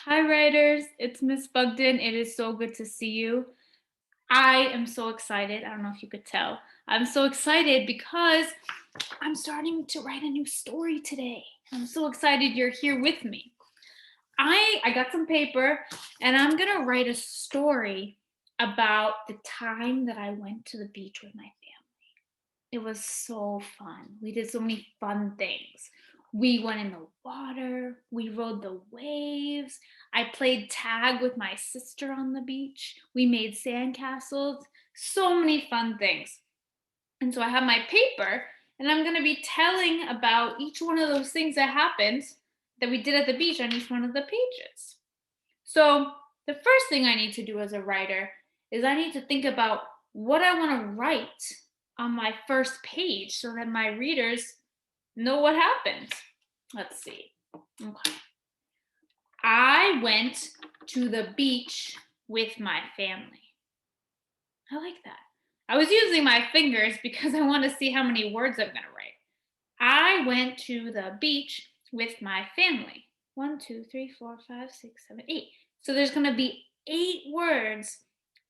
Hi, writers. It's Miss Bugden. It is so good to see you. I am so excited. I don't know if you could tell. I'm so excited because I'm starting to write a new story today. I'm so excited you're here with me. I got some paper and I'm going to write a story about the time that I went to the beach with my family. It was so fun. We did so many fun things. We went in the water, we rode the waves. I played tag with my sister on the beach. We made sandcastles. So many fun things. And so I have my paper, and I'm going to be telling about each one of those things that happened that we did at the beach on each one of the pages. So, the first thing I need to do as a writer is I need to think about what I want to write on my first page so that my readers know what happened. Let's see. Okay. I went to the beach with my family. I like that. I was using my fingers because I want to see how many words I'm going to write. I went to the beach with my family. 1, 2, 3, 4, 5, 6, 7, 8. So there's going to be 8 words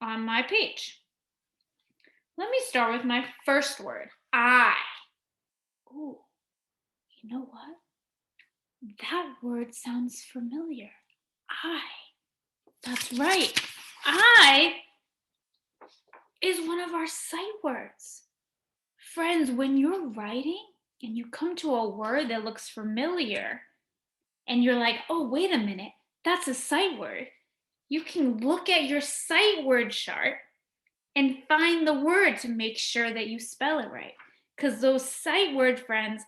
on my page. Let me start with my first word, I. Ooh, you know what? That word sounds familiar. I. That's right. I is one of our sight words. Friends, when you're writing and you come to a word that looks familiar, and you're like, oh, wait a minute, that's a sight word. You can look at your sight word chart and find the word to make sure that you spell it right. Because those sight word friends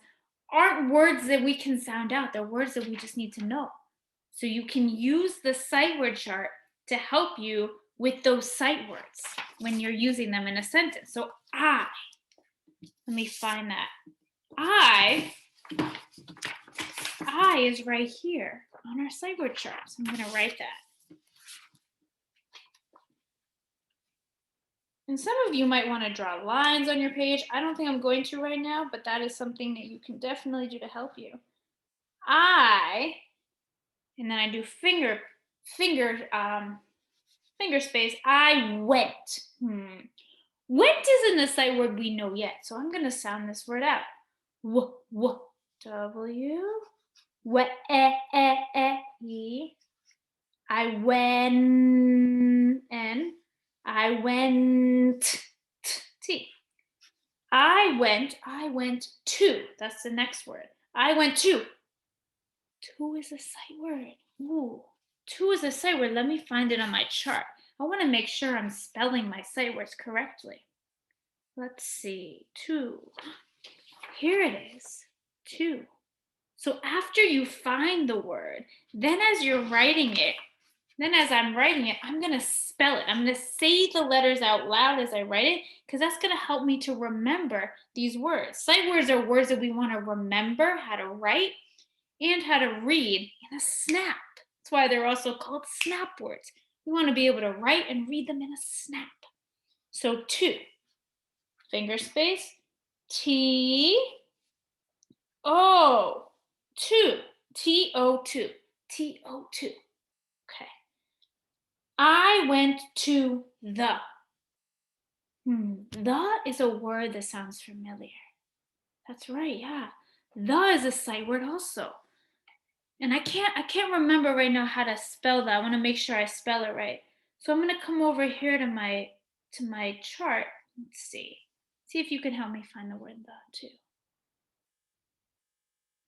aren't words that we can sound out, they're words that we just need to know. So you can use the sight word chart to help you with those sight words when you're using them in a sentence. So let me find that. I is right here on our sight word chart. So I'm going to write that. And some of you might want to draw lines on your page. I don't think I'm going to right now, but that is something that you can definitely do to help you. And then I do finger space. I went. Went isn't a sight word we know yet, so I'm going to sound this word out. W. E. I went. I went. T. I went to. That's the next word. I went to. To is a sight word. Ooh. To is a sight word. Let me find it on my chart. I want to make sure I'm spelling my sight words correctly. Let's see. To. Here it is. To. So after you find the word, then as I'm writing it, I'm going to spell it. I'm going to say the letters out loud as I write it because that's going to help me to remember these words. Sight words are words that we want to remember how to write and how to read in a snap. That's why they're also called snap words. We want to be able to write and read them in a snap. So to, finger space, T, O, two, T-O-2, T-O-2. Okay. I went to the. The is a word that sounds familiar. That's right, yeah. The is a sight word also. And I can't remember right now how to spell that. I want to make sure I spell it right. So I'm gonna come over here to my chart. Let's see. See if you can help me find the word the too.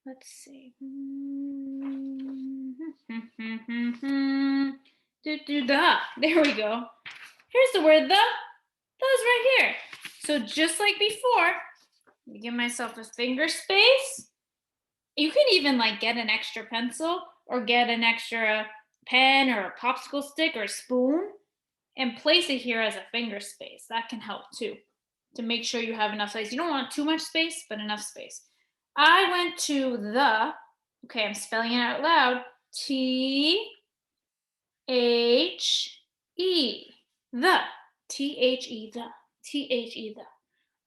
Let's see. The. There we go. Here's the word the. That's right here. So just like before, give myself a finger space. You can even like get an extra pencil or get an extra pen or a popsicle stick or a spoon and place it here as a finger space. That can help too to make sure you have enough space. You don't want too much space, but enough space. I went to the, okay, I'm spelling it out loud, T-H-E, the, T-H-E, the, T-H-E, the.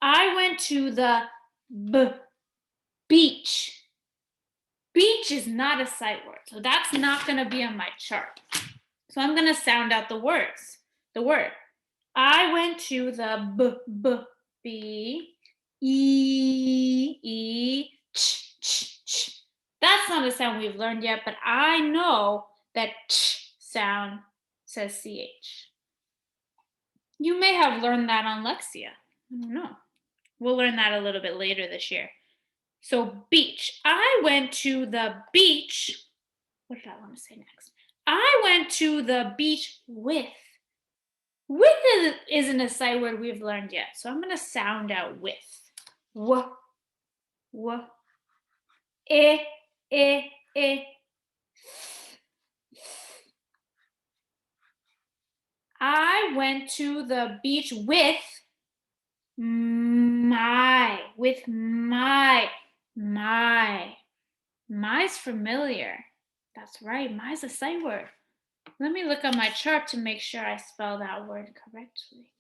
I went to the beach. beach is not a sight word, so that's not going to be on my chart. So I'm going to sound out the words. The word. I went to the b, e, ch. That's not a sound we've learned yet, but I know that ch sound says ch. You may have learned that on Lexia. I don't know. We'll learn that a little bit later this year. So beach. I went to the beach. What did I want to say next? I went to the beach with. With isn't a sight word we've learned yet, so I'm going to sound out with. W, w, eh, eh, eh. I went to the beach with my. My's familiar. That's right, my's a sight word. Let me look on my chart to make sure I spell that word correctly.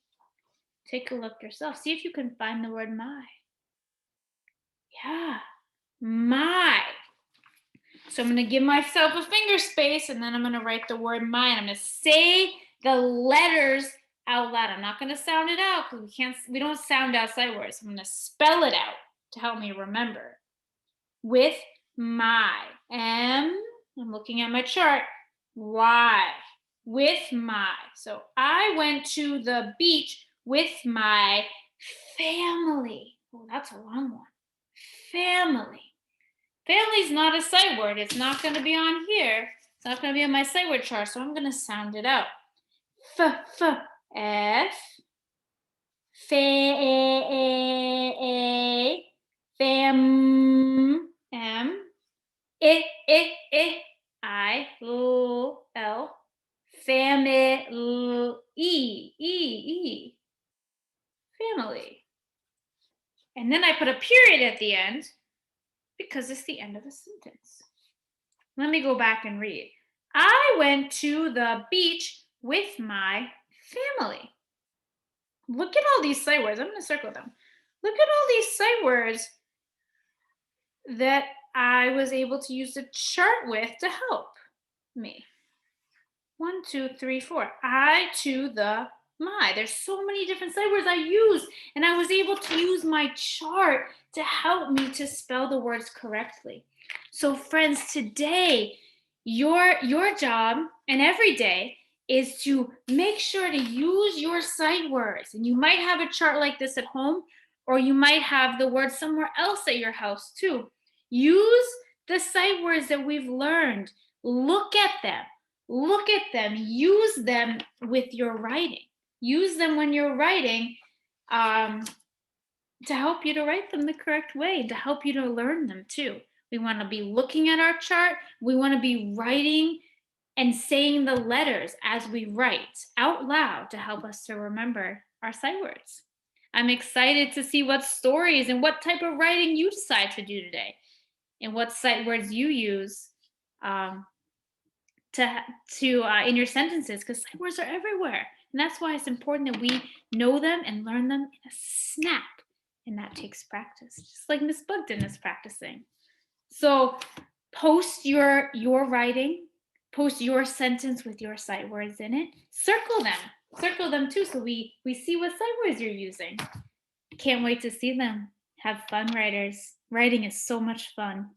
Take a look yourself. See if you can find the word my. Yeah, my. So I'm going to give myself a finger space, and then I'm going to write the word my. And I'm going to say the letters out loud. I'm not going to sound it out because we don't sound out sight words. I'm going to spell it out to help me remember. With my. I'm looking at my chart. Y. With my. So I went to the beach with my family. Oh, that's a long one. Family. Family's not a sight word. It's not going to be on here. It's not going to be on my sight word chart, so I'm going to sound it out. F, fam, M, I, L, family, family. And then I put a period at the end because it's the end of a sentence. Let me go back and read. I went to the beach with my family. Look at all these sight words. I'm going to circle them. Look at all these sight words that I was able to use the chart with to help me. 1, 2, 3, 4. I to the my. There's so many different sight words I use, and I was able to use my chart to help me to spell the words correctly. So friends, today, your job and every day is to make sure to use your sight words. And you might have a chart like this at home, or you might have the word somewhere else at your house too. Use the sight words that we've learned. Look at them. Look at them. Use them with your writing. Use them when you're writing to help you to write them the correct way, to help you to learn them too. We want to be looking at our chart. We want to be writing and saying the letters as we write out loud to help us to remember our sight words. I'm excited to see what stories and what type of writing you decide to do today and what sight words you use in your sentences, because sight words are everywhere. And that's why it's important that we know them and learn them in a snap. And that takes practice, just like Miss Bugden is practicing. So post your writing, post your sentence with your sight words in it. Circle them too, so we see what sight words you're using. Can't wait to see them. Have fun, writers. Writing is so much fun.